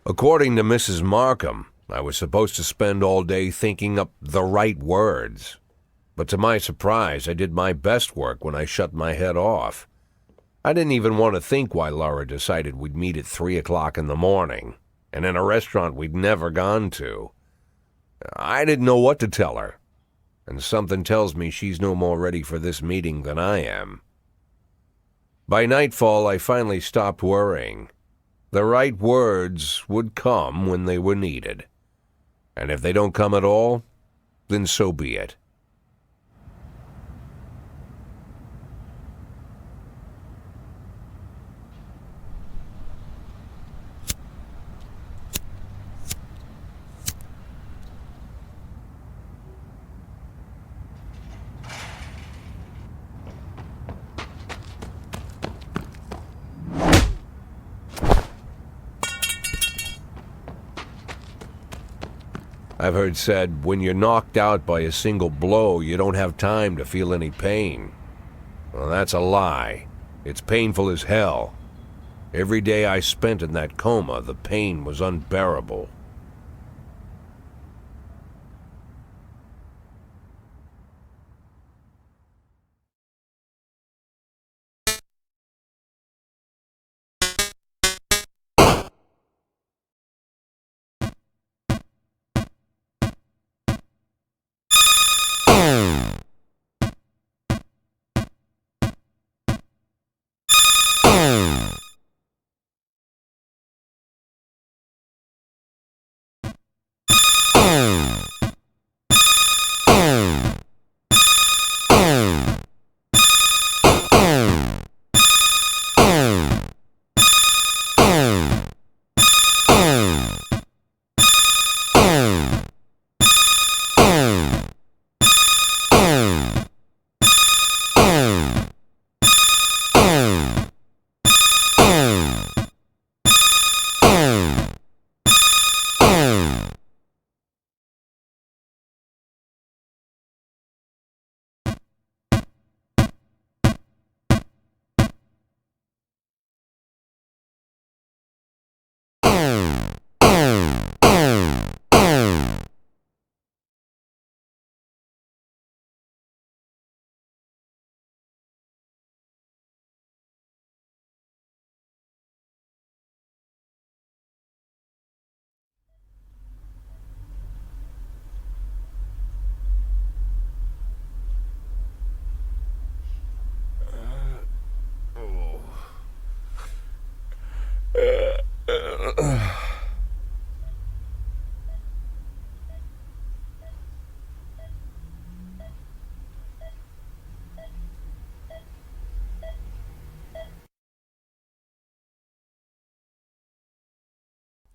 According to Mrs. Markham, I was supposed to spend all day thinking up the right words. But to my surprise, I did my best work when I shut my head off. I didn't even want to think why Laura decided we'd meet at 3 o'clock in the morning, and in a restaurant we'd never gone to. I didn't know what to tell her, and something tells me she's no more ready for this meeting than I am. By nightfall, I finally stopped worrying. The right words would come when they were needed. And if they don't come at all, then so be it. I've heard said, when you're knocked out by a single blow, you don't have time to feel any pain. Well, that's a lie. It's painful as hell. Every day I spent in that coma, the pain was unbearable.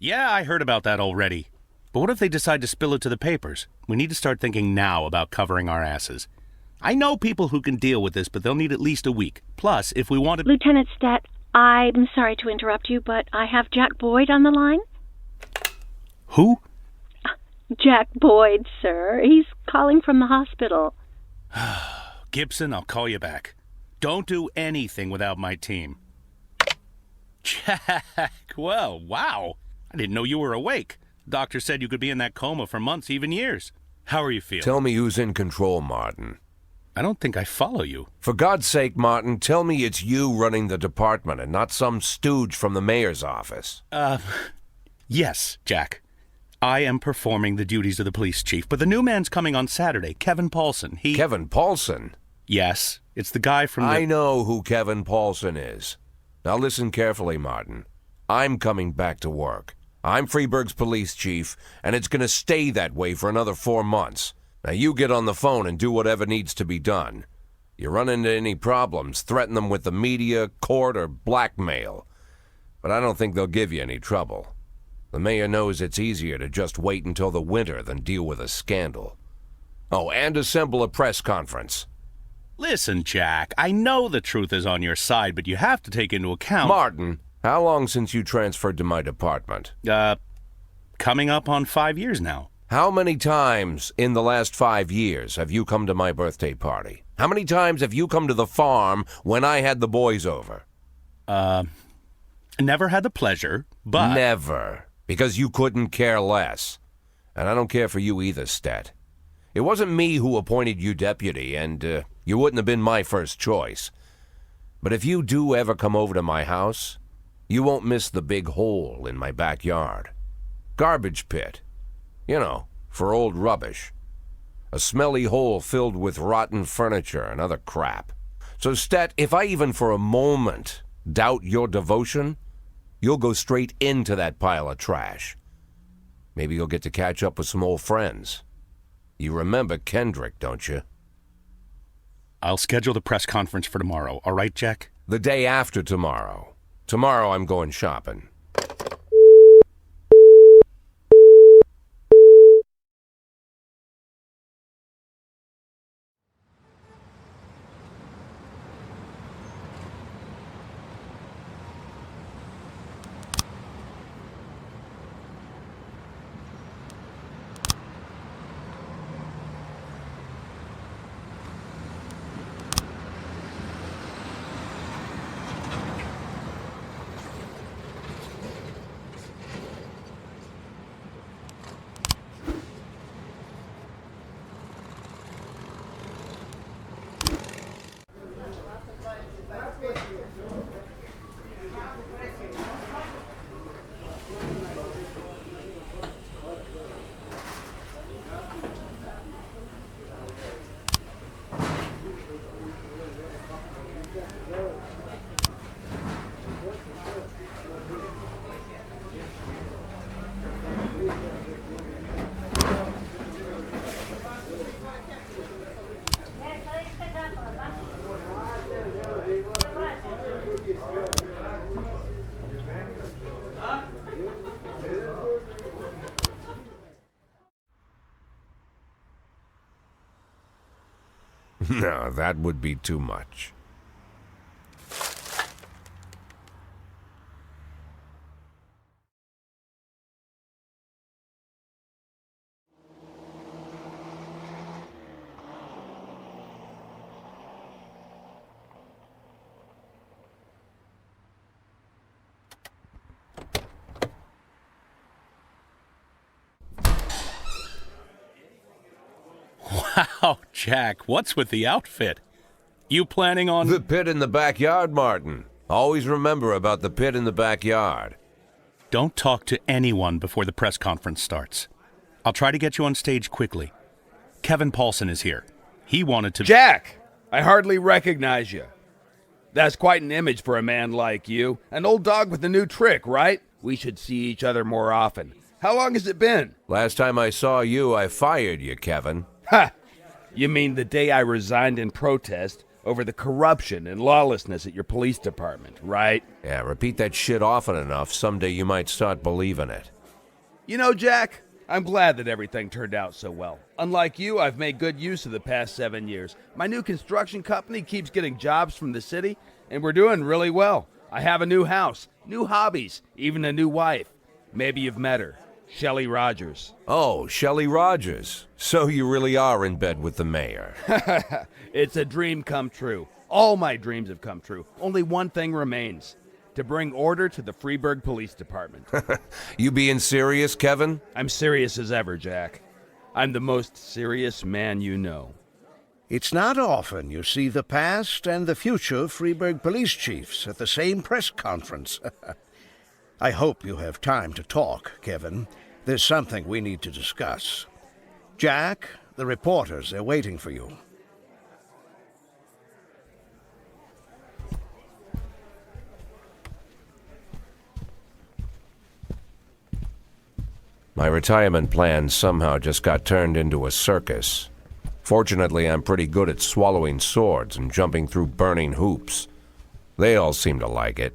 Yeah, I heard about that already. But what if they decide to spill it to the papers? We need to start thinking now about covering our asses. I know people who can deal with this, but they'll need at least a week. Plus, if we want to... Lieutenant Stat, I'm sorry to interrupt you, but I have Jack Boyd on the line. Who? Jack Boyd, sir. He's calling from the hospital. Gibson, I'll call you back. Don't do anything without my team. Jack, well, wow. I didn't know you were awake. Doctor said you could be in that coma for months, even years. How are you feeling? Tell me who's in control, Martin. I don't think I follow you. For God's sake, Martin, tell me it's you running the department and not some stooge from the mayor's office. Yes, Jack. I am performing the duties of the police chief, but the new man's coming on Saturday, Kevin Paulson. Kevin Paulson? Yes, it's the guy from the... I know who Kevin Paulson is. Now listen carefully, Martin. I'm coming back to work. I'm Freeburg's police chief, and it's going to stay that way for another 4 months. Now you get on the phone and do whatever needs to be done. You run into any problems, threaten them with the media, court, or blackmail. But I don't think they'll give you any trouble. The mayor knows it's easier to just wait until the winter than deal with a scandal. Oh, and assemble a press conference. Listen, Jack, I know the truth is on your side, but you have to take into account... Martin, how long since you transferred to my department? Coming up on 5 years now. How many times in the last 5 years have you come to my birthday party? How many times have you come to the farm when I had the boys over? Never had the pleasure, but... Never. Because you couldn't care less. And I don't care for you either, Stet. It wasn't me who appointed you deputy, and you wouldn't have been my first choice. But if you do ever come over to my house, you won't miss the big hole in my backyard. Garbage pit. You know, for old rubbish. A smelly hole filled with rotten furniture and other crap. So, Stet, if I even for a moment doubt your devotion, you'll go straight into that pile of trash. Maybe you'll get to catch up with some old friends. You remember Kendrick, don't you? I'll schedule the press conference for tomorrow, all right, Jack? The day after tomorrow. Tomorrow I'm going shopping. No, that would be too much. Wow, Jack, what's with the outfit? You planning on... The pit in the backyard, Martin. Always remember about the pit in the backyard. Don't talk to anyone before the press conference starts. I'll try to get you on stage quickly. Kevin Paulson is here. He wanted to... Jack! I hardly recognize you. That's quite an image for a man like you. An old dog with a new trick, right? We should see each other more often. How long has it been? Last time I saw you, I fired you, Kevin. Ha! You mean the day I resigned in protest over the corruption and lawlessness at your police department, right? Yeah, repeat that shit often enough, someday you might start believing it. You know, Jack, I'm glad that everything turned out so well. Unlike you, I've made good use of the past 7 years. My new construction company keeps getting jobs from the city, and we're doing really well. I have a new house, new hobbies, even a new wife. Maybe you've met her. Shelley Rogers. Oh, Shelley Rogers. So you really are in bed with the mayor. It's a dream come true. All my dreams have come true. Only one thing remains. To bring order to the Freeburg Police Department. You being serious, Kevin? I'm serious as ever, Jack. I'm the most serious man you know. It's not often you see the past and the future Freeburg police chiefs at the same press conference. I hope you have time to talk, Kevin. There's something we need to discuss. Jack, the reporters are waiting for you. My retirement plan somehow just got turned into a circus. Fortunately, I'm pretty good at swallowing swords and jumping through burning hoops. They all seem to like it.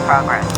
progress.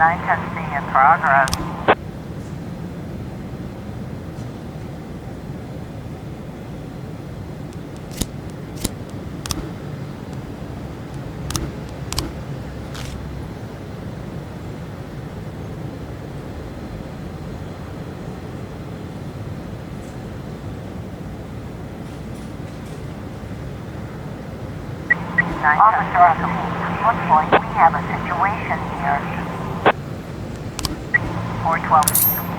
910C in progress. Officer, looks like we have a situation here. 412